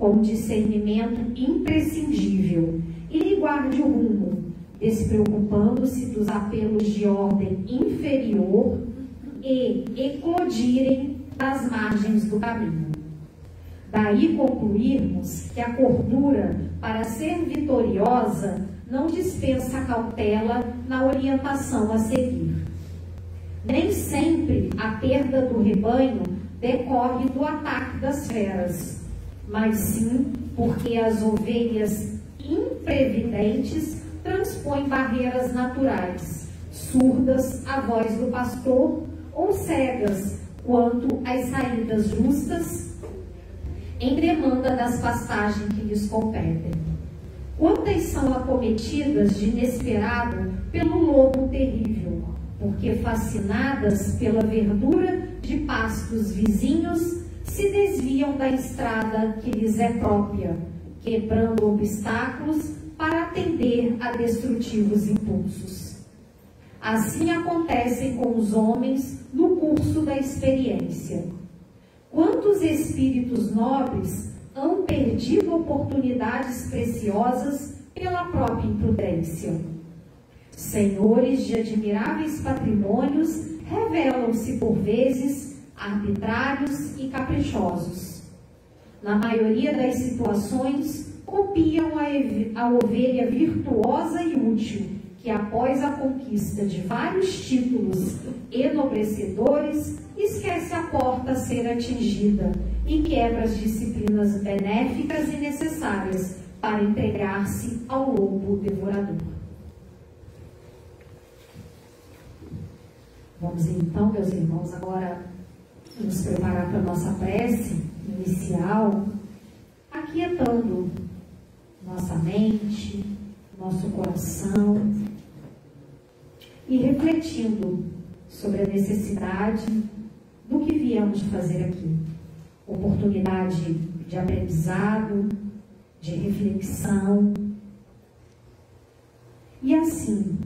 com discernimento imprescindível e lhe guarde o rumo, despreocupando-se dos apelos de ordem inferior e eclodirem das margens do caminho. Daí concluirmos que a cordura, para ser vitoriosa, não dispensa cautela na orientação a seguir. Nem sempre a perda do rebanho decorre do ataque das feras, mas sim porque as ovelhas imprevidentes transpõem barreiras naturais, surdas à voz do pastor ou cegas quanto às saídas justas em demanda das pastagens que lhes competem. Quantas são acometidas de inesperado pelo lobo terrível, porque fascinadas pela verdura de pastos vizinhos, se desviam da estrada que lhes é própria, quebrando obstáculos para atender a destrutivos impulsos. Assim acontecem com os homens no curso da experiência. Quantos espíritos nobres hão perdido oportunidades preciosas pela própria imprudência? Senhores de admiráveis patrimônios revelam-se por vezes arbitrários e caprichosos. Na maioria das situações, copiam a ovelha virtuosa e útil, que após a conquista de vários títulos enobrecedores, esquece a porta a ser atingida e quebra as disciplinas benéficas e necessárias para entregar-se ao lobo devorador. Vamos então, meus irmãos, agora nos preparar para a nossa prece inicial, aquietando nossa mente, nosso coração e refletindo sobre a necessidade do que viemos fazer aqui. Oportunidade de aprendizado, de reflexão. E assim,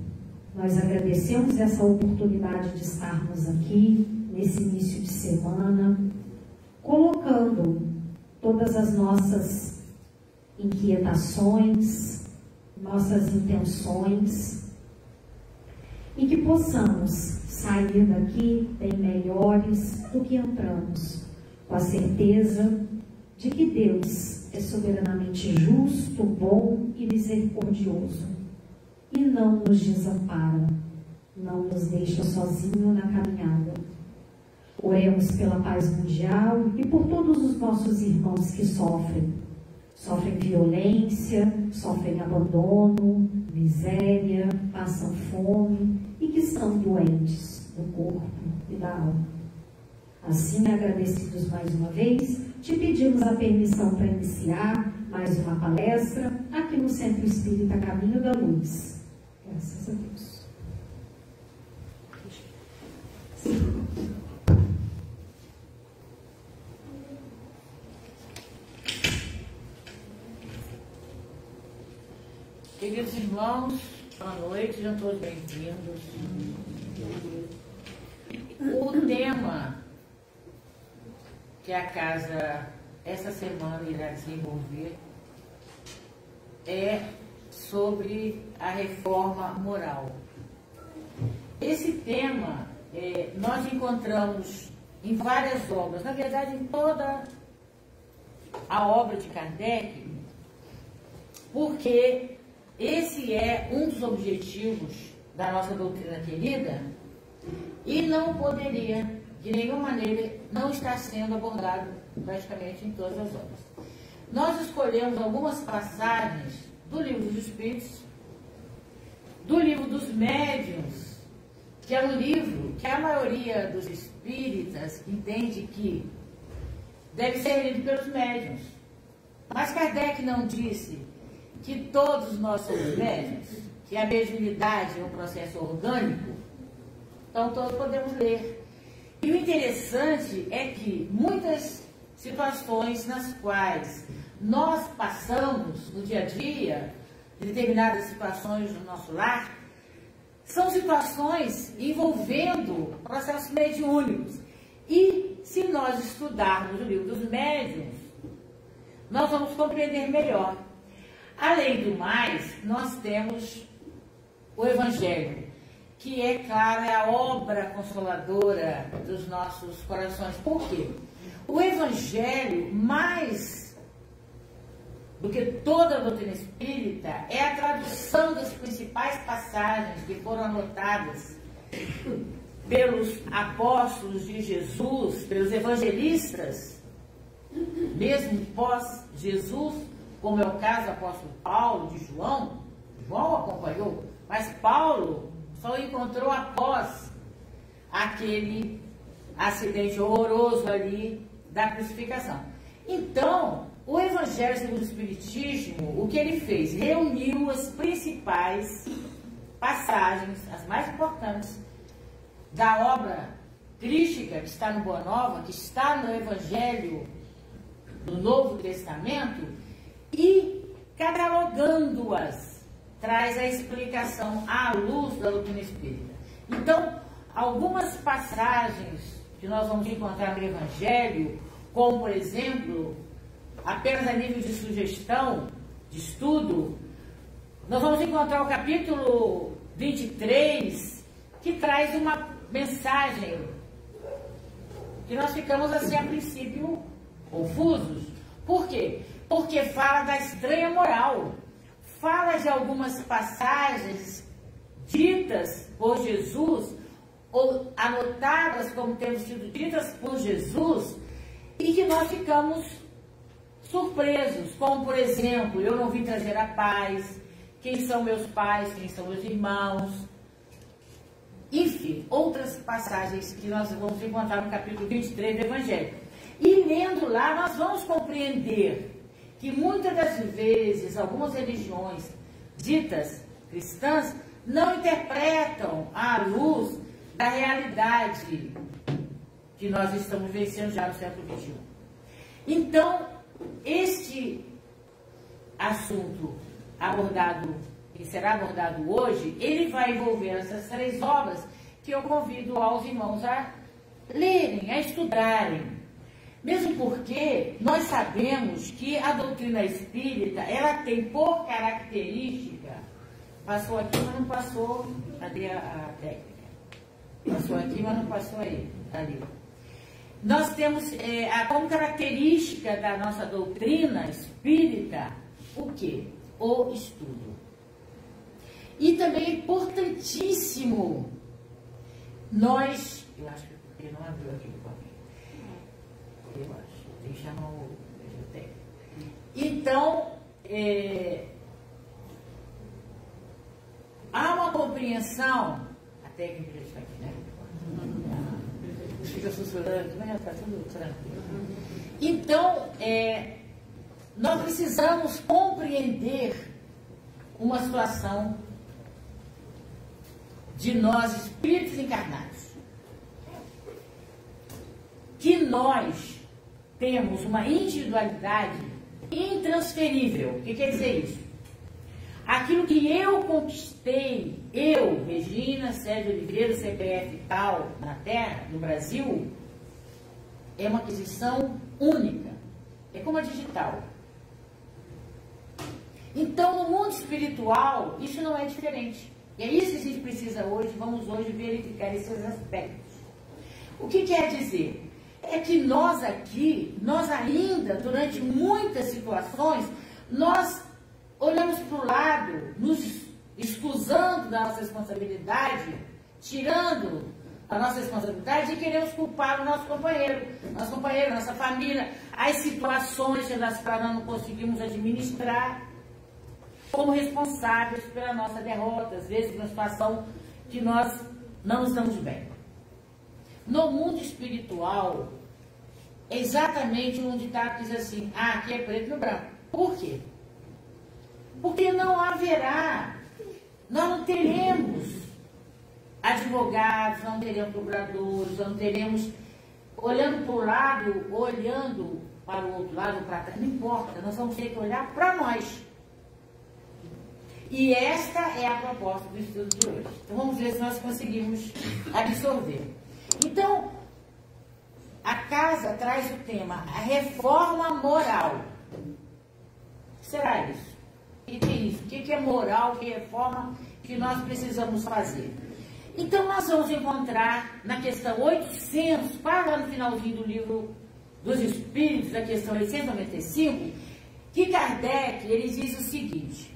nós agradecemos essa oportunidade de estarmos aqui, nesse início de semana, colocando todas as nossas inquietações, nossas intenções, e que possamos sair daqui bem melhores do que entramos, com a certeza de que Deus é soberanamente justo, bom e misericordioso, e não nos desampara, não nos deixa sozinho na caminhada. Oremos pela paz mundial e por todos os nossos irmãos que sofrem violência, sofrem abandono, miséria, passam fome e que estão doentes do corpo e da alma. Assim, agradecidos mais uma vez, te pedimos a permissão para iniciar mais uma palestra aqui no Centro Espírita Caminho da Luz. Graças a Deus. Queridos irmãos, boa noite, sejam todos bem-vindos. O tema que a casa essa semana irá desenvolver é sobre a reforma moral. Esse tema nós encontramos em várias obras, na verdade em toda a obra de Kardec, porque esse é um dos objetivos da nossa doutrina querida e não poderia, de nenhuma maneira, não estar sendo abordado praticamente em todas as obras. Nós escolhemos algumas passagens do Livro dos Espíritos, do Livro dos Médiuns, que é um livro que a maioria dos espíritas entende que deve ser lido pelos médiuns. Mas Kardec não disse que todos nós somos médiuns, que a mediunidade é um processo orgânico, então todos podemos ler. E o interessante é que muitas situações nas quais nós passamos no dia a dia, determinadas situações do nosso lar, são situações envolvendo processos mediúnicos. E se nós estudarmos o Livro dos Médiuns, nós vamos compreender melhor. Além do mais, nós temos o Evangelho, que é, claro, é a obra consoladora dos nossos corações. Por quê? O Evangelho, mais do que toda a doutrina espírita, é a tradução das principais passagens que foram anotadas pelos apóstolos de Jesus, pelos evangelistas, mesmo pós-Jesus, como é o caso do apóstolo Paulo, de João. João acompanhou, mas Paulo só encontrou após aquele acidente horroroso ali da crucificação. Então, o Evangelho segundo o Espiritismo, o que ele fez? Reuniu as principais passagens, as mais importantes, da obra crística que está no Boa Nova, que está no Evangelho do Novo Testamento, e catalogando-as, traz a explicação à luz da doutrina espírita. Então, algumas passagens que nós vamos encontrar no Evangelho, como, por exemplo, apenas a nível de sugestão, de estudo, nós vamos encontrar o capítulo 23, que traz uma mensagem que nós ficamos assim, a princípio, confusos. Por quê? Porque fala da estranha moral, fala de algumas passagens ditas por Jesus, ou anotadas como tendo sido ditas por Jesus, e que nós ficamos surpresos, como por exemplo, eu não vim trazer a paz, quem são meus pais, quem são meus irmãos, enfim, outras passagens que nós vamos encontrar no capítulo 23 do Evangelho. E lendo lá, nós vamos compreender que muitas das vezes algumas religiões ditas cristãs não interpretam à luz da realidade que nós estamos vivenciando já no século XXI. Então, este assunto abordado, que será abordado hoje, ele vai envolver essas três obras que eu convido aos irmãos a lerem, a estudarem. Mesmo porque nós sabemos que a doutrina espírita, ela tem por característica, passou aqui, mas não passou, cadê a técnica? Passou aqui, mas não passou aí, ali. Nós temos como característica da nossa doutrina espírita, o quê? O estudo. E também é importantíssimo nós, eu acho que ele não abriu aqui o papel. Eu acho, tem que chamar o técnico. Então, há uma compreensão, a técnica já está aqui, né? Fica sussurrando, mas está tudo tranquilo. Então, nós precisamos compreender uma situação de nós, espíritos encarnados, que nós temos uma individualidade intransferível. O que quer dizer isso? Aquilo que eu conquistei, eu, Regina Sérgio Oliveira, CPF tal, na Terra, no Brasil, é uma aquisição única. É como a digital. Então, no mundo espiritual, isso não é diferente. E é isso que a gente precisa hoje, vamos hoje verificar esses aspectos. O que quer dizer? É que nós aqui, nós ainda, durante muitas situações, nós olhamos para o lado, nos excusando da nossa responsabilidade, tirando a nossa responsabilidade e queremos culpar o nosso companheiro, nossa família, as situações das quais nós não conseguimos administrar, como responsáveis pela nossa derrota, às vezes por uma situação que nós não estamos bem. No mundo espiritual, é exatamente um ditado que diz assim, aqui é preto no branco. Por quê? Porque não haverá, nós não teremos advogados, não teremos procuradores, não teremos, olhando para o lado, olhando para o outro lado, para trás, não importa, nós vamos ter que olhar para nós. E esta é a proposta do estudo de hoje. Então vamos ver se nós conseguimos absorver. Então, a casa traz o tema, a reforma moral. será isso? O que é isso? O que é moral, que reforma que nós precisamos fazer? Então, nós vamos encontrar na questão 800, quase lá no finalzinho do livro dos Espíritos, da questão 895, que Kardec, ele diz o seguinte: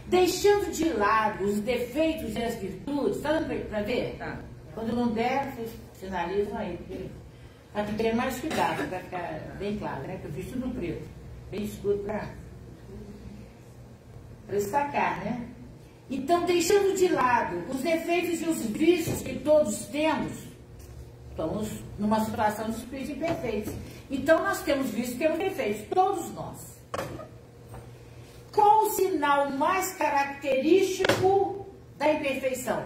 deixando de lado os defeitos e as virtudes, está dando para ver? Tá. Quando não der, vocês sinalizam aí, porque está tendo mais cuidado, para ficar bem claro, né? Porque eu fiz tudo preto, bem escuro para destacar, né? Então, deixando de lado os defeitos e os vícios que todos temos, estamos numa situação de espíritos imperfeitos. Então, nós temos vícios e temos defeitos, todos nós. Qual o sinal mais característico da imperfeição?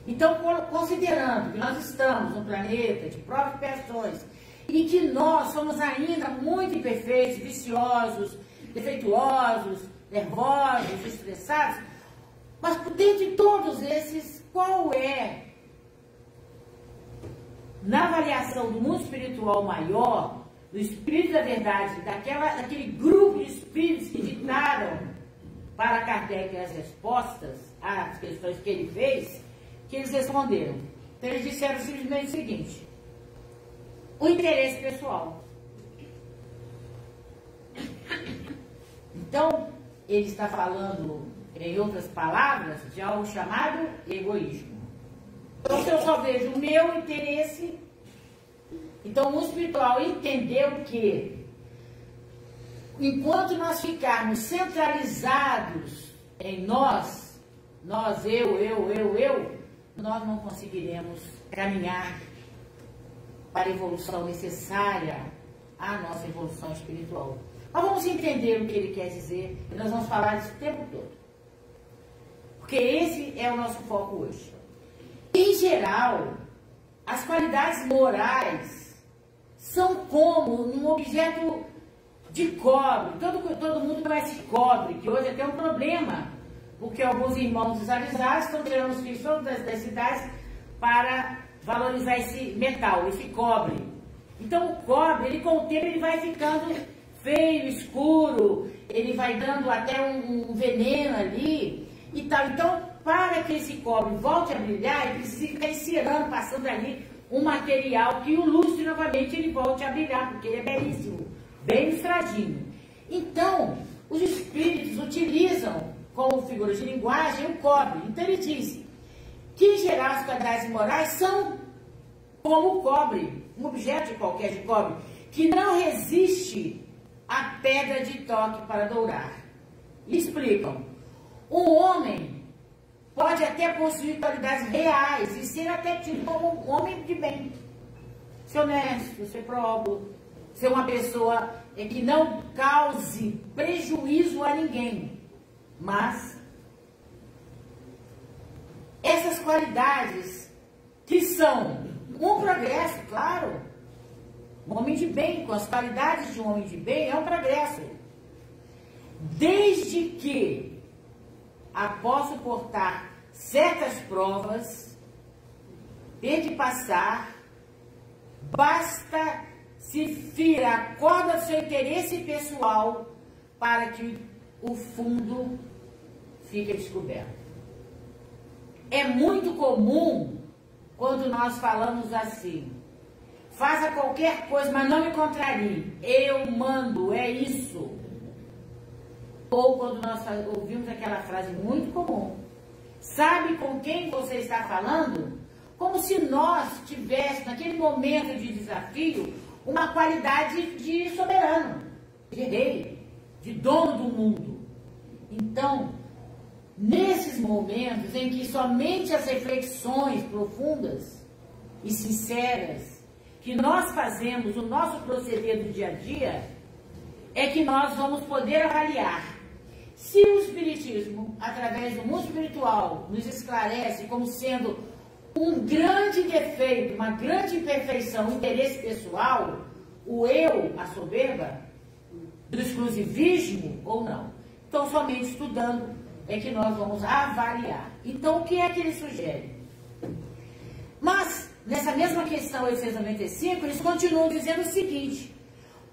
Então, considerando que nós estamos num planeta de provas e expiações e que nós somos ainda muito imperfeitos, viciosos, defeituosos, nervosos, estressados, mas dentre todos esses, qual é, na avaliação do mundo espiritual maior, do Espírito da Verdade, daquele grupo de espíritos que ditaram para Kardec as respostas às questões que ele fez, que eles responderam? Então, eles disseram simplesmente o seguinte: o interesse pessoal. Então, ele está falando, em outras palavras, de algo chamado egoísmo. Então, se eu só vejo o meu interesse, então o espiritual entendeu que, enquanto nós ficarmos centralizados em nós, eu, nós não conseguiremos caminhar para a evolução necessária à nossa evolução espiritual. Mas vamos entender o que ele quer dizer, e nós vamos falar isso o tempo todo. Porque esse é o nosso foco hoje. Em geral, as qualidades morais são como um objeto de cobre. Todo mundo conhece cobre, que hoje é até um problema, porque alguns irmãos desavisados estão tirando os filhos das cidades para valorizar esse metal, esse cobre. Então, o cobre, ele com o tempo, ele vai ficando feio, escuro, ele vai dando até um veneno ali e tal. Então, para que esse cobre volte a brilhar, ele precisa ficar encerando, passando ali um material que o lustre novamente ele volte a brilhar, porque ele é belíssimo, bem lustradinho. Então, os espíritos utilizam como figura de linguagem o cobre. Então, ele diz que, em geral, as qualidades morais são como o cobre, um objeto qualquer de cobre, que não resiste à pedra de toque para dourar. Explicam: um homem pode até possuir qualidades reais e ser até tido como um homem de bem, ser honesto, ser próprio, ser uma pessoa que não cause prejuízo a ninguém. Mas essas qualidades que são um progresso, claro, um homem de bem, com as qualidades de um homem de bem, é um progresso. Desde que, após suportar certas provas, ter de passar, basta se fira a corda do seu interesse pessoal para que o fundo fique descoberto. É muito comum quando nós falamos assim: faça qualquer coisa, mas não me contrarie. Eu mando, é isso. Ou quando nós ouvimos aquela frase muito comum: sabe com quem você está falando? Como se nós tivéssemos, naquele momento de desafio, uma qualidade de soberano, de rei, de dono do mundo. Então, nesses momentos em que somente as reflexões profundas e sinceras que nós fazemos, o nosso proceder do dia a dia, é que nós vamos poder avaliar se o Espiritismo, através do mundo espiritual, nos esclarece como sendo um grande defeito, uma grande imperfeição, um interesse pessoal, o eu, a soberba, do exclusivismo ou não. Então, somente estudando é que nós vamos avaliar. Então, o que é que ele sugere? Mas, nessa mesma questão 895, eles continuam dizendo o seguinte: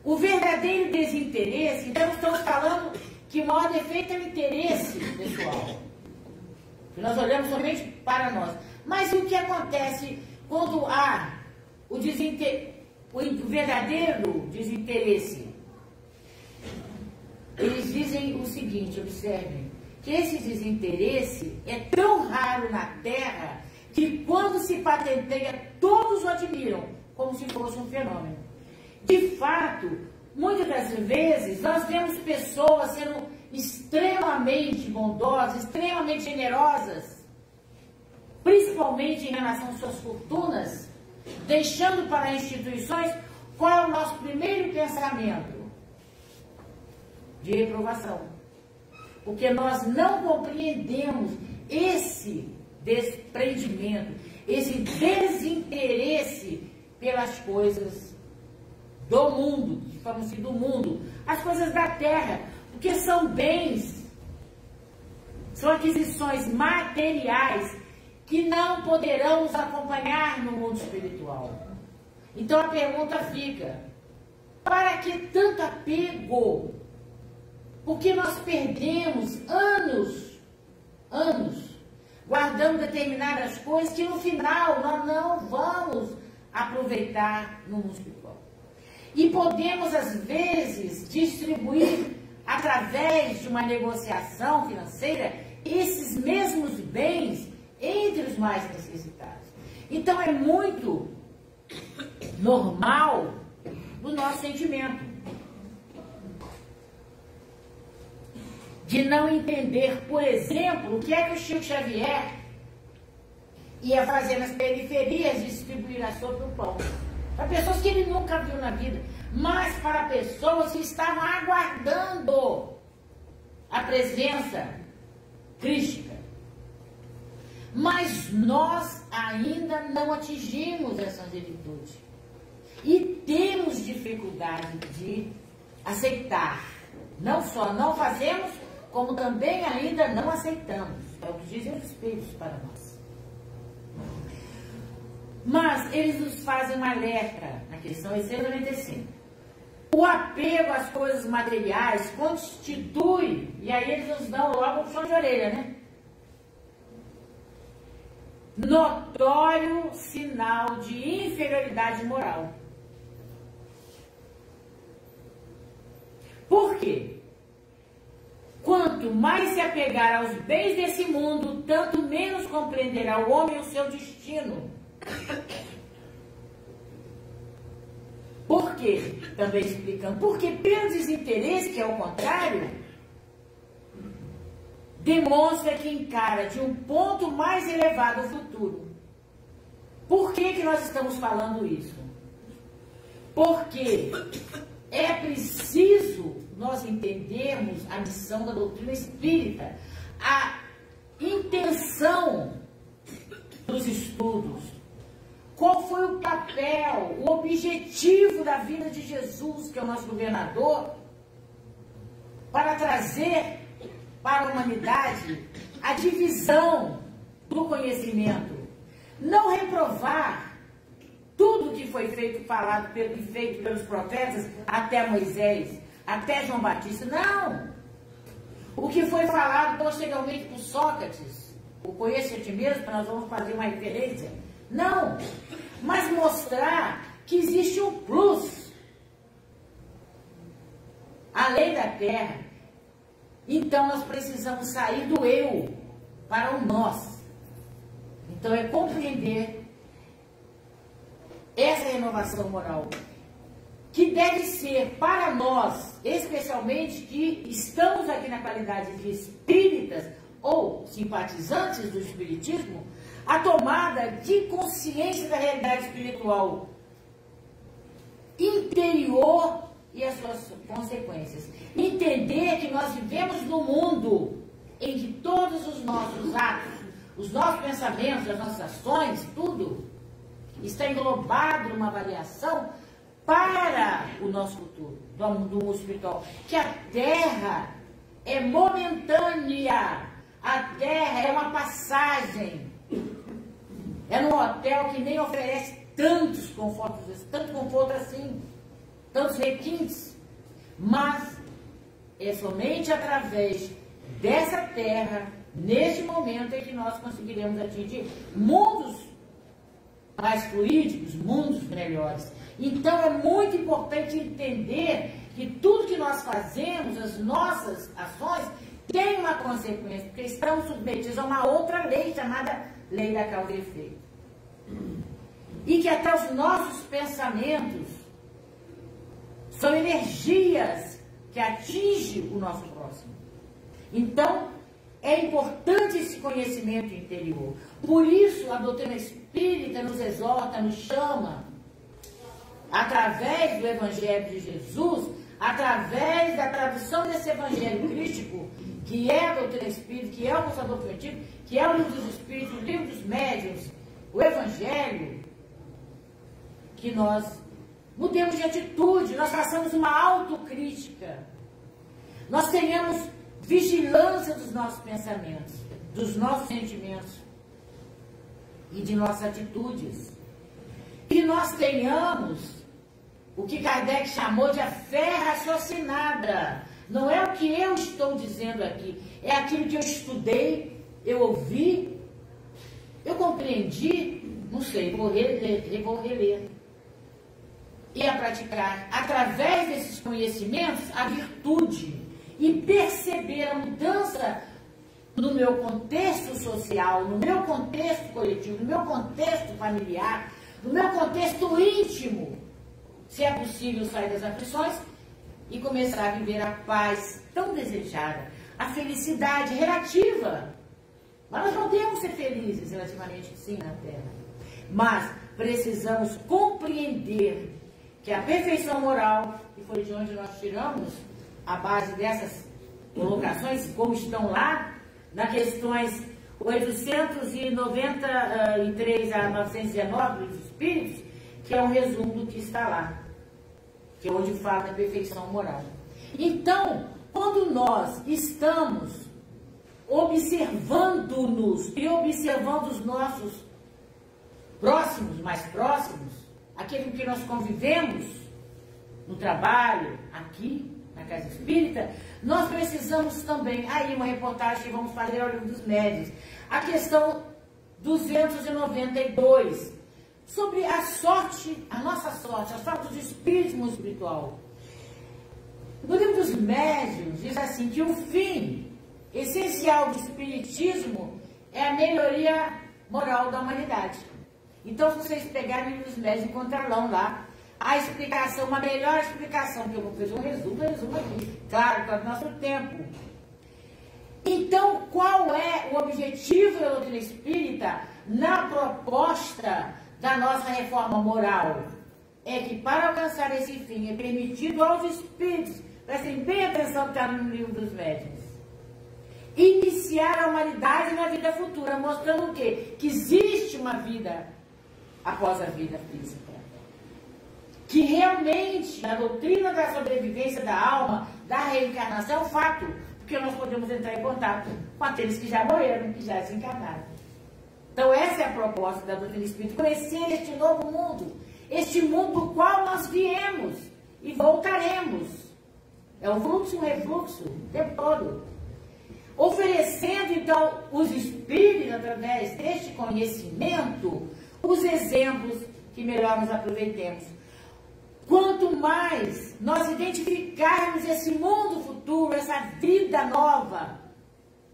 O verdadeiro desinteresse, então estamos falando que o maior defeito é o interesse pessoal. Nós olhamos somente para nós. Mas o que acontece quando há o verdadeiro desinteresse? Eles dizem o seguinte, observem, que esse desinteresse é tão raro na Terra que quando se patenteia, todos o admiram, como se fosse um fenômeno. De fato, muitas das vezes, nós vemos pessoas sendo extremamente bondosas, extremamente generosas, principalmente em relação às suas fortunas, deixando para instituições qual é o nosso primeiro pensamento? De reprovação. Porque nós não compreendemos esse desprendimento, esse desinteresse pelas coisas do mundo, digamos assim, do mundo, as coisas da terra, porque são bens, são aquisições materiais que não poderão nos acompanhar no mundo espiritual. Então a pergunta fica, para que tanto apego? Porque nós perdemos anos guardando determinadas coisas que no final nós não vamos aproveitar no mundo espiritual. E podemos, às vezes, distribuir, através de uma negociação financeira, esses mesmos bens entre os mais necessitados. Então é muito normal o nosso sentimento de não entender, por exemplo, o que é que o Chico Xavier ia fazer nas periferias, distribuir a sopa e o pão. Para pessoas que ele nunca viu na vida, mas para pessoas que estavam aguardando a presença crística. Mas nós ainda não atingimos essa virtude. E temos dificuldade de aceitar. Não só não fazemos, como também ainda não aceitamos. É o que dizem os Espíritos para nós. Mas eles nos fazem um alerta na questão 695. O apego às coisas materiais constitui, e aí eles nos dão logo um puxão de orelha, né? Notório sinal de inferioridade moral. Por quê? Quanto mais se apegar aos bens desse mundo, tanto menos compreenderá o homem o seu destino. Por quê? Também explicando. Porque pelo desinteresse, que é o contrário, demonstra que encara de um ponto mais elevado o futuro. Por que nós estamos falando isso? Porque é preciso nós entendermos a missão da doutrina espírita, a intenção dos estudos, qual foi o papel, o objetivo da vida de Jesus, que é o nosso governador, para trazer para a humanidade a divisão do conhecimento, não reprovar tudo que foi feito, falado e feito pelos profetas até Moisés, até João Batista, não. O que foi falado posteriormente por Sócrates, o conhece a ti mesmo, nós vamos fazer uma referência, não. Mas mostrar que existe um plus, além da terra. Então nós precisamos sair do eu para o nós. Então é compreender essa renovação moral, que deve ser para nós, especialmente que estamos aqui na qualidade de espíritas ou simpatizantes do espiritismo, a tomada de consciência da realidade espiritual interior e as suas consequências. Entender que nós vivemos num mundo em que todos os nossos atos, os nossos pensamentos, as nossas ações, tudo está englobado numa variação para o nosso futuro, do mundo espiritual. Que a Terra é momentânea, a Terra é uma passagem, é num hotel que nem oferece tantos confortos, tanto conforto assim. tantos requintes, mas é somente através dessa terra, neste momento, é que nós conseguiremos atingir mundos mais fluídicos, mundos melhores. Então é muito importante entender que tudo que nós fazemos, as nossas ações, tem uma consequência, porque estamos submetidos a uma outra lei chamada lei da causa e efeito. E que até os nossos pensamentos são energias que atingem o nosso próximo. Então, é importante esse conhecimento interior. Por isso, a doutrina espírita nos exorta, nos chama, através do Evangelho de Jesus, através da tradução desse Evangelho crístico, que é a doutrina espírita, que é o Consolador Preventivo, que é o Livro dos Espíritos, o Livro dos Médiuns, o Evangelho, que nós mudemos de atitude, nós façamos uma autocrítica, nós tenhamos vigilância dos nossos pensamentos, dos nossos sentimentos e de nossas atitudes. E nós tenhamos o que Kardec chamou de a fé raciocinada. Não é o que eu estou dizendo aqui, é aquilo que eu estudei, eu ouvi, eu compreendi, não sei, vou reler. E a praticar, através desses conhecimentos, a virtude. E perceber a mudança no meu contexto social, no meu contexto coletivo, no meu contexto familiar, no meu contexto íntimo, se é possível sair das aflições e começar a viver a paz tão desejada, a felicidade relativa. Mas nós não temos que ser felizes relativamente sim na Terra, mas precisamos compreender que a perfeição moral, que foi de onde nós tiramos a base dessas colocações, como estão lá, nas questões 893 a 919 dos Espíritos, que é um resumo do que está lá, que é onde fala da perfeição moral. Então, quando nós estamos observando-nos e observando os nossos próximos, mais próximos, aquele com que nós convivemos, no trabalho, aqui, na Casa Espírita, nós precisamos também, aí uma reportagem que vamos fazer ao Livro dos Médiuns, a questão 292, sobre a sorte, a nossa sorte, a sorte do espiritismo espiritual. No Livro dos Médiuns diz assim, que o fim essencial do espiritismo é a melhoria moral da humanidade. Então, se vocês pegarem o Livro dos Médiuns, encontrarão lá a explicação, uma melhor explicação, que eu vou fazer um resumo aqui, claro, para o nosso tempo. Então, qual é o objetivo da doutrina espírita na proposta da nossa reforma moral? É que para alcançar esse fim é permitido aos espíritos, prestem bem atenção que está no Livro dos Médiuns, iniciar a humanidade na vida futura, mostrando o quê? Que existe uma vida após a vida física. Que realmente a doutrina da sobrevivência da alma, da reencarnação, é um fato, porque nós podemos entrar em contato com aqueles que já morreram, que já desencarnaram. Então essa é a proposta da doutrina espírita, conhecer este novo mundo, este mundo do qual nós viemos e voltaremos. É um fluxo e um refluxo o tempo todo. Oferecendo então os espíritos, através deste conhecimento, os exemplos que melhor nos aproveitemos. Quanto mais nós identificarmos esse mundo futuro, essa vida nova,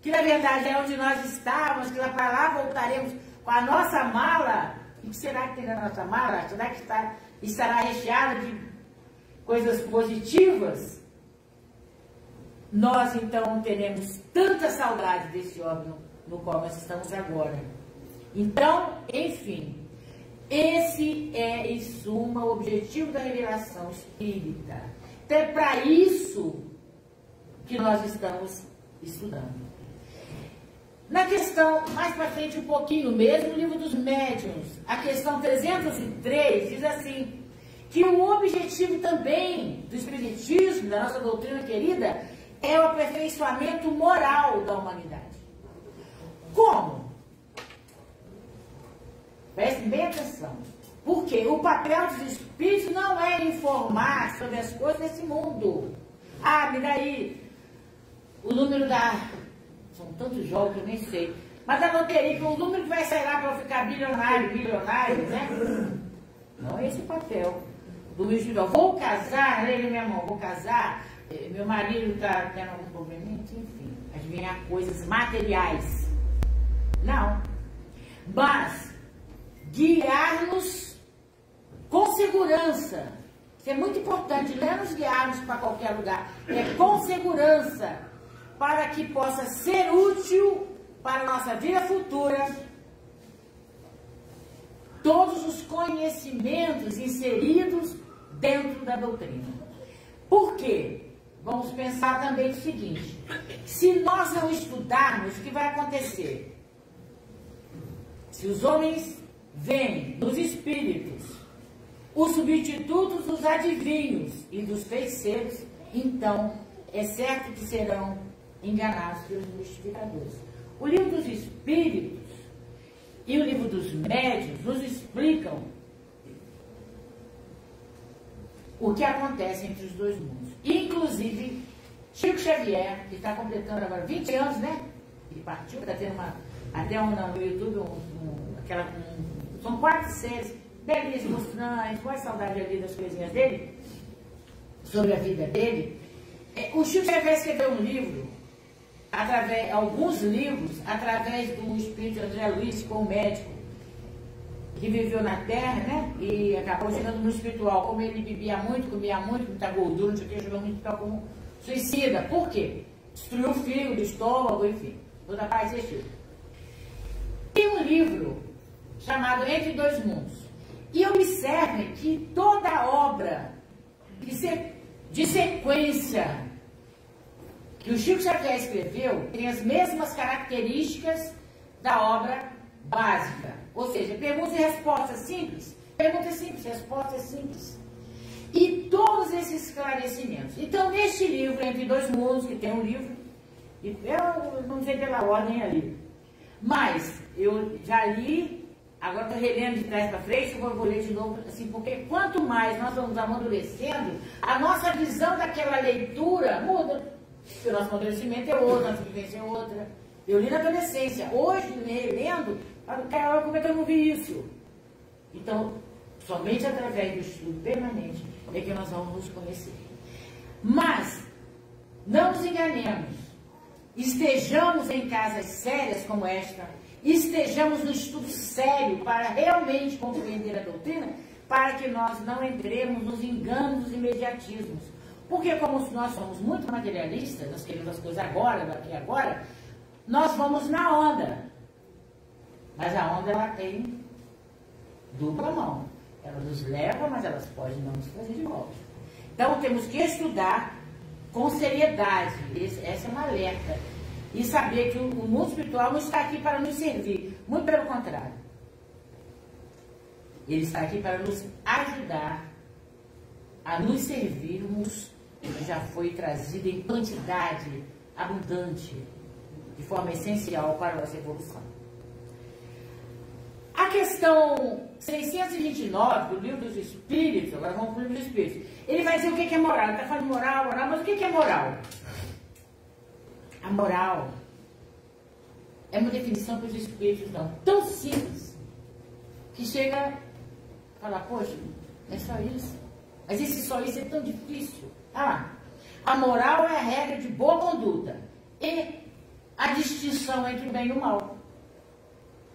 que na verdade é onde nós estávamos, que lá para lá voltaremos com a nossa mala, o que será que tem na nossa mala? Será que estará recheada de coisas positivas? Nós então teremos tanta saudade desse órgão no qual nós estamos agora. Então, enfim, esse é, em suma, o objetivo da revelação espírita. Então é para isso que nós estamos estudando. Na questão, mais para frente um pouquinho mesmo, no Livro dos Médiuns, a questão 303 diz assim, que o objetivo também do espiritismo, da nossa doutrina querida, é o aperfeiçoamento moral da humanidade. Como? Prestem bem atenção. Porque o papel dos espíritos não é informar sobre as coisas desse mundo. Ah, me dá aí o número da... São tantos jogos que eu nem sei. Mas a loteria, que o número que vai sair lá para eu ficar bilionário, né? Não é esse o papel do indivíduo. Vou casar, leia minha mão, vou casar, meu marido está tendo algum probleminha, enfim. Adivinhar coisas materiais. Não. Mas guiar-nos com segurança. Isso é muito importante, não é nos guiarmos para qualquer lugar, é com segurança, para que possa ser útil para a nossa vida futura todos os conhecimentos inseridos dentro da doutrina. Por quê? Vamos pensar também o seguinte: se nós não estudarmos, o que vai acontecer? Se os homens veem nos espíritos os substitutos dos adivinhos e dos feiticeiros, então é certo que serão enganados pelos mistificadores. O livro dos espíritos e o livro dos médiuns nos explicam o que acontece entre os dois mundos. Inclusive, Chico Xavier, que está completando agora 20 anos, né? Ele partiu, está tendo até no YouTube, são 4 séries belíssimas, com a saudade ali das coisinhas dele, sobre a vida dele. O Chico Xavier escreveu um livro, alguns livros, através do espírito André Luiz, com o médico, que viveu na Terra, né? E acabou chegando no espiritual. Como ele bebia muito, comia muito, muita gordura, não sei o que, chegou muito como suicida. Por quê? Destruiu o fígado, o estômago, enfim, toda a parte desse tipo. Tem um livro chamado Entre Dois Mundos. E observem que toda obra de sequência que o Chico Xavier escreveu tem as mesmas características da obra básica. Ou seja, perguntas e respostas simples. Pergunta simples, resposta simples. E todos esses esclarecimentos. Então, neste livro, Entre Dois Mundos, que tem um livro, eu não sei pela ordem ali, mas eu já li, agora estou relendo de trás para frente, eu vou ler de novo, assim, porque quanto mais nós vamos amadurecendo, a nossa visão daquela leitura muda. Porque o nosso amadurecimento é outro, a nossa vivência é outra. Eu li na adolescência, hoje, lendo, caramba, como é que eu não vi isso? Então, somente através do estudo permanente é que nós vamos nos conhecer. Mas, não nos enganemos. Estejamos em casas sérias como esta, estejamos no estudo sério para realmente compreender a doutrina, para que nós não entremos nos enganos, nos imediatismos. Porque como nós somos muito materialistas, nós queremos as coisas agora, daqui e agora, nós vamos na onda. Mas a onda, ela tem dupla mão. Ela nos leva, mas elas podem não nos trazer de volta. Então, temos que estudar com seriedade. Essa é uma alerta. E saber que o mundo espiritual não está aqui para nos servir. Muito pelo contrário. Ele está aqui para nos ajudar a nos servirmos, que já foi trazido em quantidade abundante, de forma essencial para a nossa evolução. A questão 629 do Livro dos Espíritos, agora vamos para o Livro dos Espíritos, ele vai dizer o que é moral. Ele está falando de moral, mas o que é moral? A moral é uma definição para os Espíritos não tão simples, que chega a falar, poxa, é só isso? Mas esse só isso é tão difícil. A moral é a regra de boa conduta e a distinção entre o bem e o mal.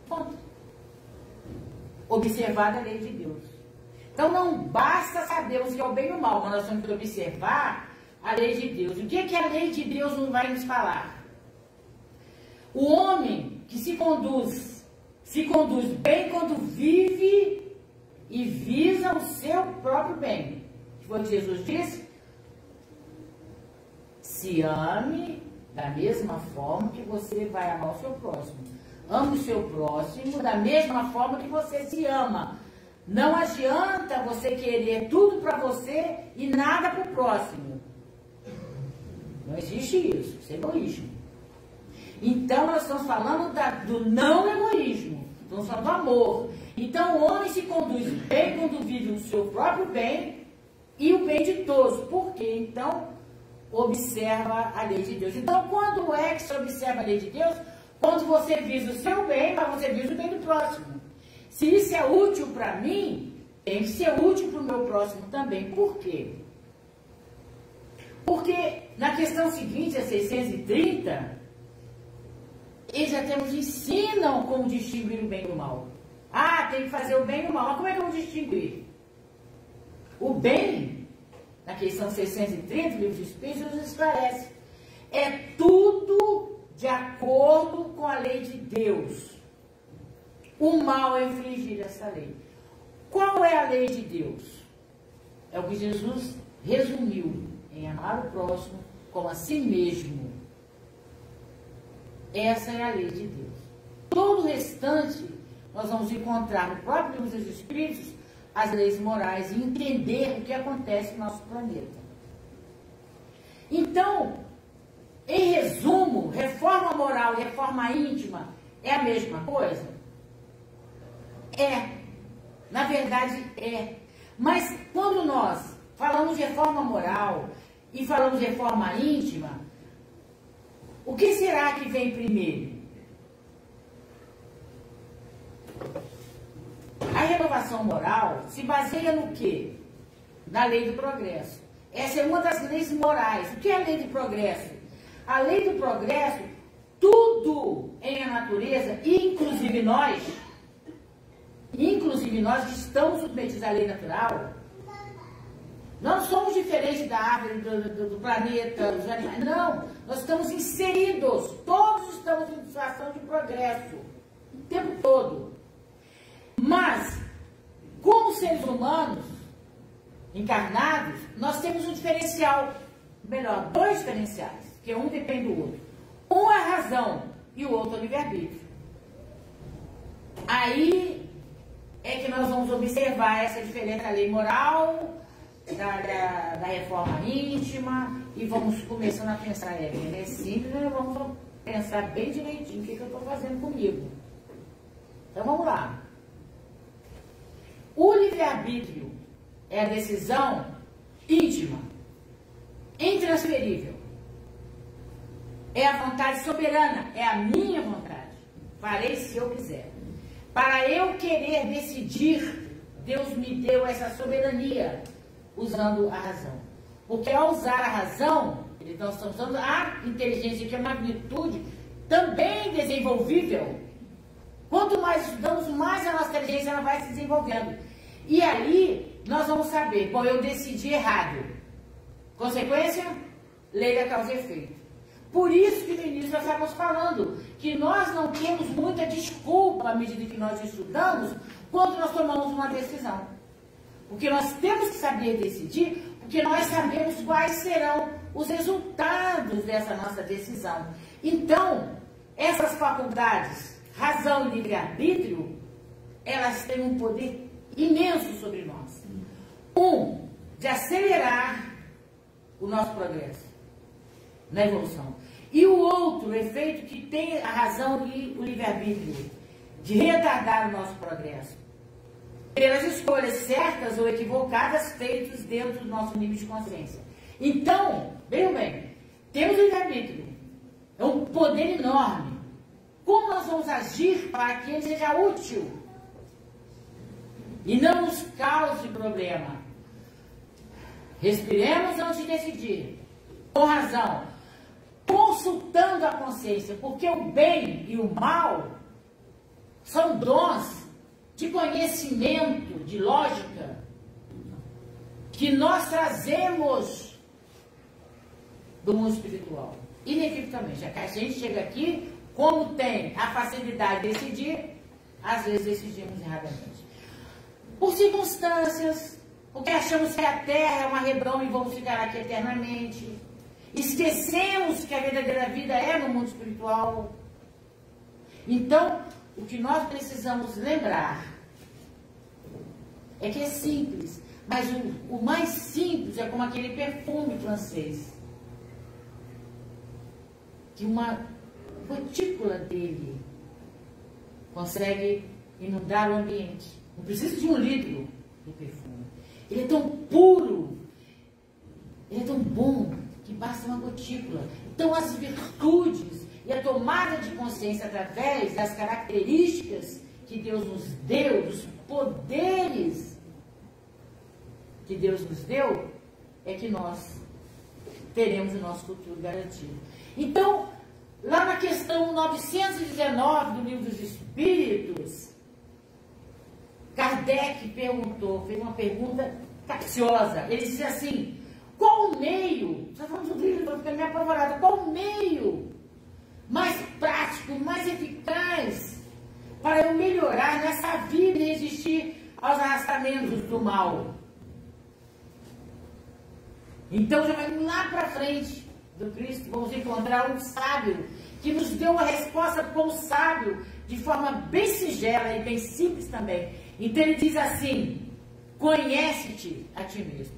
Ponto. Observar a lei de Deus. Então não basta sabermos que é o bem e o mal, mas nós temos que observar a lei de Deus. O que é que a lei de Deus não vai nos falar? O homem que se conduz bem quando vive e visa o seu próprio bem. Foi o que Jesus disse? Se ame da mesma forma que você vai amar o seu próximo. Ame o seu próximo da mesma forma que você se ama. Não adianta você querer tudo para você e nada para o próximo. Não existe isso. Isso é egoísmo. Então, nós estamos falando do não egoísmo. Estamos falando do amor. Então o homem se conduz bem quando vive o seu próprio bem e o bem de todos. Por quê? Então, observa a lei de Deus. Então, quando é que se observa a lei de Deus? Quando você visa o seu bem, mas você visa o bem do próximo. Se isso é útil para mim, tem que ser útil para o meu próximo também. Por quê? Porque na questão seguinte, a 630, eles até nos ensinam como distinguir o bem do mal. Ah, tem que fazer o bem e o mal. Mas como é que eu vou distinguir? O bem, na questão 630, o livro de Espíritos nos esclarece. É tudo de acordo com a lei de Deus. O mal é infringir essa lei. Qual é a lei de Deus? É o que Jesus resumiu em amar o próximo como a si mesmo. Essa é a lei de Deus. Todo o restante nós vamos encontrar no próprio livro dos Espíritos as leis morais e entender o que acontece no nosso planeta. Então, em resumo, reforma moral e reforma íntima é a mesma coisa? É. Na verdade, é. Mas quando nós falamos de reforma moral e falamos de reforma íntima, o que será que vem primeiro? A renovação moral se baseia no quê? Na lei do progresso. Essa é uma das leis morais. O que é a lei do progresso? A lei do progresso, tudo em a natureza, inclusive nós que estamos submetidos à lei natural, não somos diferentes da árvore, do planeta, dos animais. Não, nós estamos inseridos, todos estamos em situação de progresso, o tempo todo. Mas, como seres humanos encarnados, nós temos um diferencial, melhor, dois diferenciais, que um depende do outro. Um é a razão e o outro é o livre-arbítrio. Aí é que nós vamos observar essa diferença da lei moral, da reforma íntima, e vamos começando a pensar, é simples, né? Vamos pensar bem direitinho o que eu estou fazendo comigo. Então vamos lá. O livre-arbítrio é a decisão íntima, intransferível. É a vontade soberana, é a minha vontade. Farei se eu quiser. Para eu querer decidir, Deus me deu essa soberania, usando a razão. Porque ao usar a razão, nós estamos usando a inteligência, que é uma virtude também desenvolvível. Quanto mais estudamos, mais a nossa inteligência ela vai se desenvolvendo. E aí, nós vamos saber, bom, eu decidi errado. Consequência? Lei da causa e efeito. Por isso que no início nós estávamos falando que nós não temos muita desculpa à medida que nós estudamos quando nós tomamos uma decisão. Porque nós temos que saber decidir, porque nós sabemos quais serão os resultados dessa nossa decisão. Então, essas faculdades, razão e livre-arbítrio, elas têm um poder imenso sobre nós. Um, de acelerar o nosso progresso na evolução. E o outro, o efeito que tem a razão e o livre-arbítrio, de retardar o nosso progresso. Pelas escolhas certas ou equivocadas feitas dentro do nosso nível de consciência. Então, bem, temos o livre-arbítrio. É um poder enorme. Como nós vamos agir para que ele seja útil e não nos cause problema? Respiremos antes de decidir, com razão, consultando a consciência, porque o bem e o mal são dons de conhecimento, de lógica, que nós trazemos do mundo espiritual, inequivocamente. A gente chega aqui, como tem a facilidade de decidir, às vezes decidimos erradamente. Por circunstâncias, porque achamos que a Terra é uma redoma e vamos ficar aqui eternamente. Esquecemos que a verdadeira vida é no mundo espiritual. Então, o que nós precisamos lembrar é que é simples, mas o mais simples é como aquele perfume francês, que uma gotícula dele consegue inundar o ambiente. Não precisa de 1 litro de perfume. Ele é tão puro, ele é tão bom, que basta uma gotícula. Então, as virtudes e a tomada de consciência através das características que Deus nos deu, dos poderes que Deus nos deu, é que nós teremos o nosso futuro garantido. Então, lá na questão 919 do Livro dos Espíritos, Kardec perguntou, fez uma pergunta capciosa. Ele disse assim: qual o meio, já falamos sobre isso, estou ficando meio apavorada, qual o meio mais prático, mais eficaz para eu melhorar nessa vida e resistir aos arrastamentos do mal? Então já vai lá para frente do Cristo, vamos encontrar um sábio que nos deu uma resposta como sábio, de forma bem singela e bem simples também. Então ele diz assim: conhece-te a ti mesmo.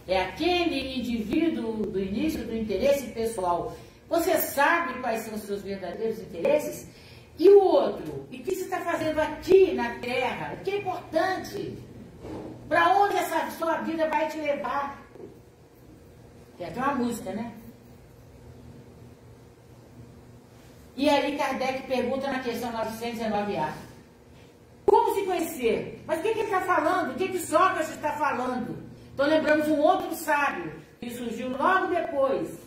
É aquele indivíduo do início do interesse pessoal. Você sabe quais são os seus verdadeiros interesses? E o outro? E o que você está fazendo aqui na Terra? O que é importante? Para onde essa sua vida vai te levar? Tem até uma música, né? E aí Kardec pergunta na questão 919A: como se conhecer? Mas o que ele está falando? O que Sócrates está falando? Então lembramos um outro sábio que surgiu logo depois.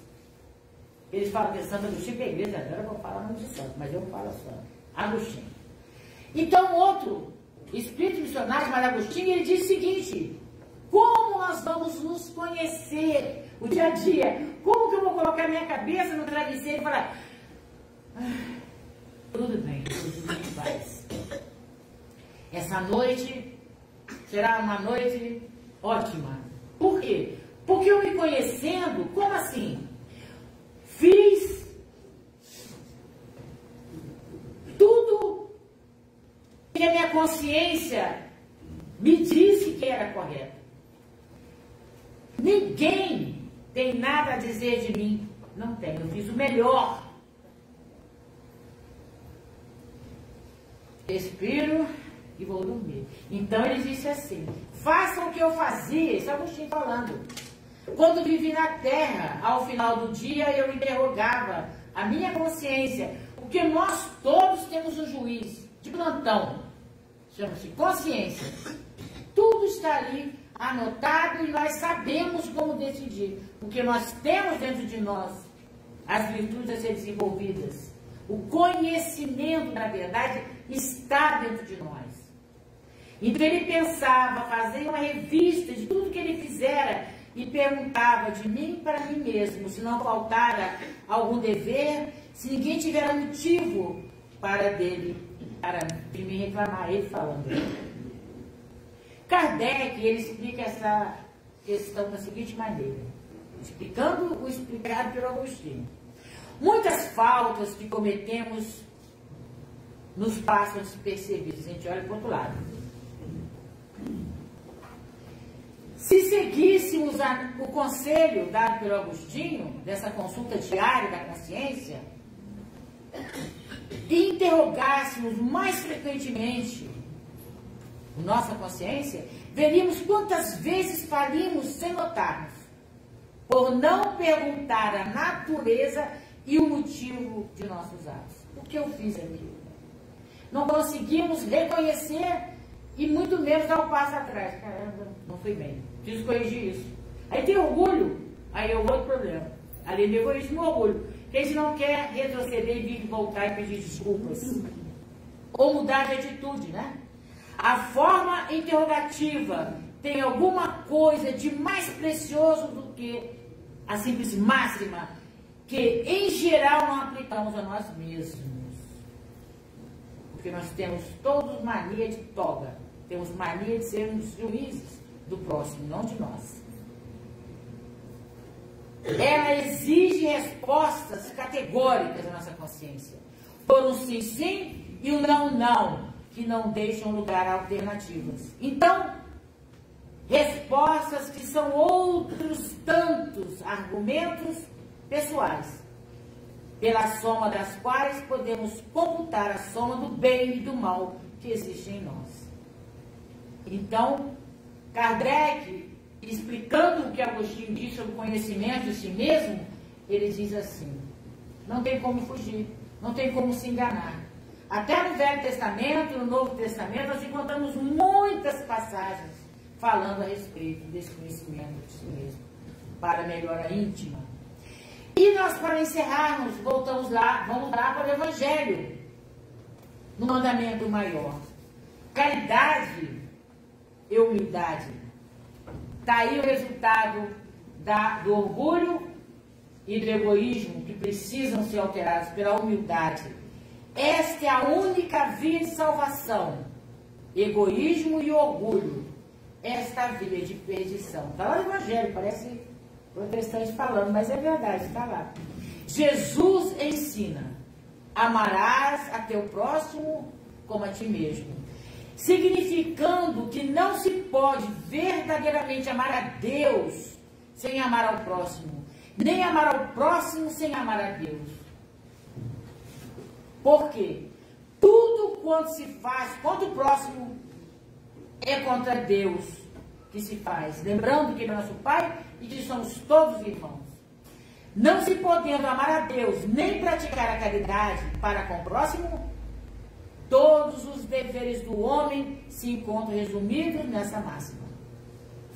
Eles falam que é Santo Agostinho, que é a igreja agora eu vou falar o nome de santo, mas eu falo só Agostinho. Então outro espírito missionário, Mário Agostinho, ele diz o seguinte: como nós vamos nos conhecer o dia a dia? Como que eu vou colocar minha cabeça no travesseiro e falar: tudo bem, tudo bem, faz. Essa noite será uma noite ótima. Por quê? Porque eu me conhecendo, como assim? Fiz tudo que a minha consciência me disse que era correto. Ninguém tem nada a dizer de mim. Não tem, eu fiz o melhor. Respiro e vou dormir. Então ele disse assim: façam o que eu fazia, isso é Agostinho falando. Quando vivi na Terra, ao final do dia eu interrogava a minha consciência, porque nós todos temos um juiz de plantão, chama-se consciência. Tudo está ali anotado e nós sabemos como decidir, porque nós temos dentro de nós as virtudes a ser desenvolvidas. O conhecimento, na verdade, está dentro de nós. Então ele pensava, fazia uma revista de tudo que ele fizera e perguntava de mim para mim mesmo, se não faltara algum dever, se ninguém tiver motivo para de me reclamar, ele falando. Kardec, ele explica essa questão da seguinte maneira, explicando o explicado pelo Agostinho. Muitas faltas que cometemos nos passam despercebidas. A gente olha para o outro lado. Se seguíssemos o conselho dado pelo Agostinho, dessa consulta diária da consciência, e interrogássemos mais frequentemente nossa consciência, veríamos quantas vezes falimos sem notarmos, por não perguntar a natureza e o motivo de nossos atos. O que eu fiz aqui? Não conseguimos reconhecer e muito menos dar um passo atrás. Caramba, não fui bem. Preciso corrigir isso. Aí tem orgulho, aí é outro problema. Além do egoísmo, orgulho. Que a gente não quer retroceder e vir voltar e pedir desculpas. Ou mudar de atitude, né? A forma interrogativa tem alguma coisa de mais precioso do que a simples máxima que, em geral, não aplicamos a nós mesmos. Porque nós temos todos mania de toga. Temos mania de sermos juízes do próximo, não de nós. Ela exige respostas categóricas da nossa consciência. Por um sim, sim e um não, não, que não deixam lugar a alternativas. Então, respostas que são outros tantos argumentos pessoais pela soma das quais podemos computar a soma do bem e do mal que existe em nós. Então, Kardec, explicando o que Agostinho diz sobre o conhecimento de si mesmo, ele diz assim: não tem como fugir, não tem como se enganar. Até no Velho Testamento, no Novo Testamento, nós encontramos muitas passagens falando a respeito desse conhecimento de si mesmo, para a melhora íntima. E nós, para encerrarmos, vamos lá para o Evangelho, no mandamento maior. Caridade e humildade. Está aí o resultado do orgulho e do egoísmo, que precisam ser alterados pela humildade. Esta é a única via de salvação. Egoísmo e orgulho. Esta via de perdição. Está lá no Evangelho, parece protestante falando, mas é verdade, está lá. Jesus ensina: amarás a teu próximo como a ti mesmo. Significando que não se pode verdadeiramente amar a Deus sem amar ao próximo, nem amar ao próximo sem amar a Deus. Por quê? Tudo quanto se faz contra o próximo é contra Deus que se faz. Lembrando que Ele é nosso Pai e que somos todos irmãos. Não se podendo amar a Deus nem praticar a caridade para com o próximo, todos os deveres do homem se encontram resumidos nessa máxima: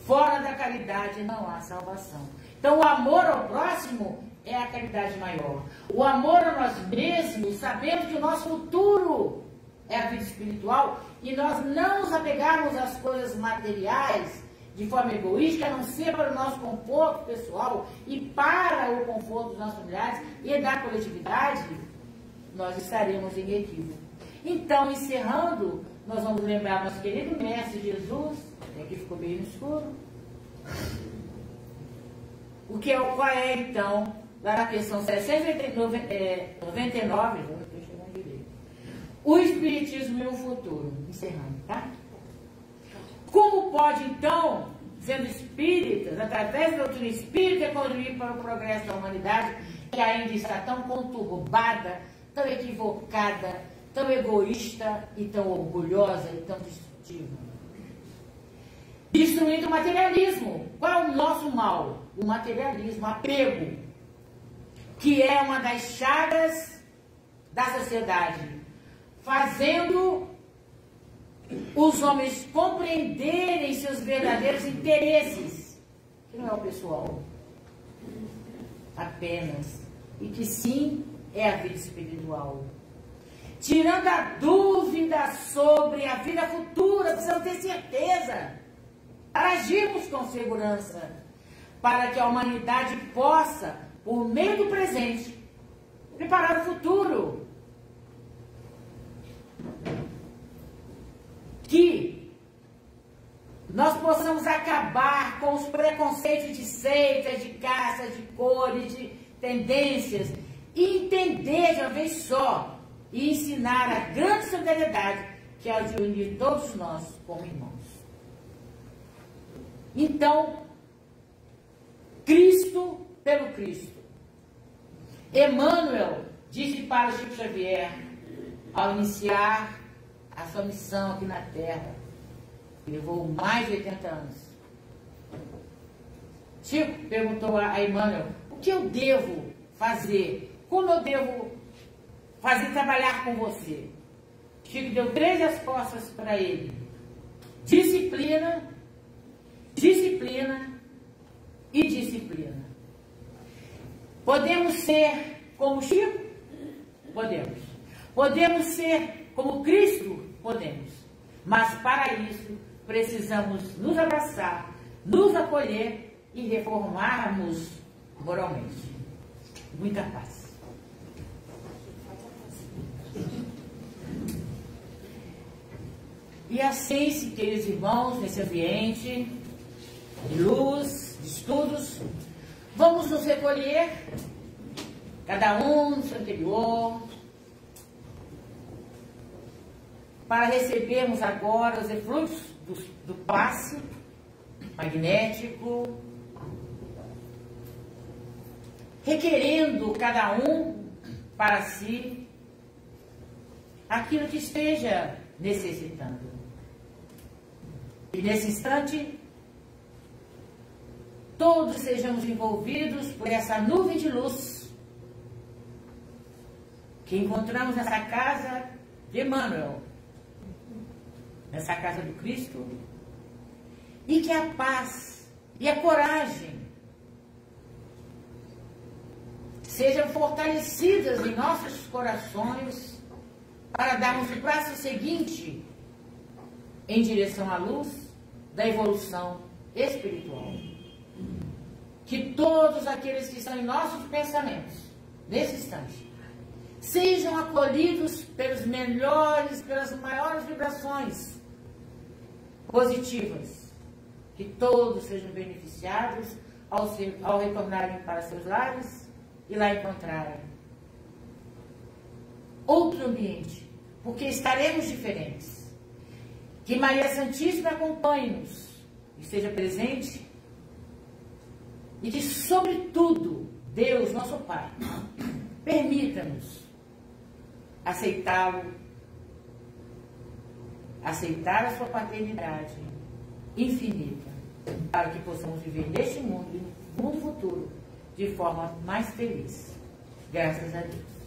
fora da caridade não há salvação. Então, o amor ao próximo é a caridade maior. O amor a nós mesmos, sabendo que o nosso futuro é a vida espiritual, e nós não nos apegarmos às coisas materiais de forma egoísta, a não ser para o nosso conforto pessoal e para o conforto dos nossos familiares e da coletividade, nós estaremos em equívoco. Então, encerrando, nós vamos lembrar nosso querido Mestre Jesus, aqui ficou bem no escuro. Qual é, então, lá na questão 799, o Espiritismo e o futuro. Encerrando, tá? Como pode, então, sendo espíritas, através da doutrina espírita, contribuir para o progresso da humanidade, que ainda está tão conturbada, tão equivocada, tão egoísta e tão orgulhosa e tão destrutiva? Destruindo o materialismo. Qual é o nosso mal? O materialismo, apego, que é uma das chagas da sociedade, fazendo os homens compreenderem seus verdadeiros interesses, que não é o pessoal apenas, e que sim é a vida espiritual. Tirando a dúvida sobre a vida futura, precisamos ter certeza, para agirmos com segurança, para que a humanidade possa, por meio do presente, preparar o futuro. Que nós possamos acabar com os preconceitos de seitas, de caças, de cores, de tendências, e entender de uma vez só, e ensinar a grande solidariedade que é de unir todos nós como irmãos. Então, Cristo pelo Cristo. Emmanuel disse para Chico Xavier, ao iniciar a sua missão aqui na Terra, que levou mais de 80 anos. Chico perguntou a Emmanuel: o que eu devo fazer? Como eu devo fazer trabalhar com você? Chico deu 3 respostas para ele: disciplina, disciplina e disciplina. Podemos ser como Chico? Podemos. Podemos ser como Cristo? Podemos. Mas para isso precisamos nos abraçar, nos acolher e reformarmos moralmente. Muita paz. E assim, se queridos irmãos, nesse ambiente de luz, de estudos, vamos nos recolher, cada um no seu interior, para recebermos agora os efluxos do passe magnético, requerendo cada um para si aquilo que esteja necessitando. E nesse instante, todos sejamos envolvidos por essa nuvem de luz que encontramos nessa casa de Emmanuel, nessa casa do Cristo, e que a paz e a coragem sejam fortalecidas em nossos corações para darmos o passo seguinte em direção à luz da evolução espiritual. Que todos aqueles que estão em nossos pensamentos, nesse instante, sejam acolhidos pelas maiores vibrações positivas. Que todos sejam beneficiados ao retornarem para seus lares e lá encontrarem outro ambiente, porque estaremos diferentes. Que Maria Santíssima acompanhe-nos, esteja presente, e que, sobretudo, Deus, nosso Pai, permita-nos aceitá-lo, aceitar a sua paternidade infinita, para que possamos viver neste mundo e no mundo futuro de forma mais feliz. Graças a Deus.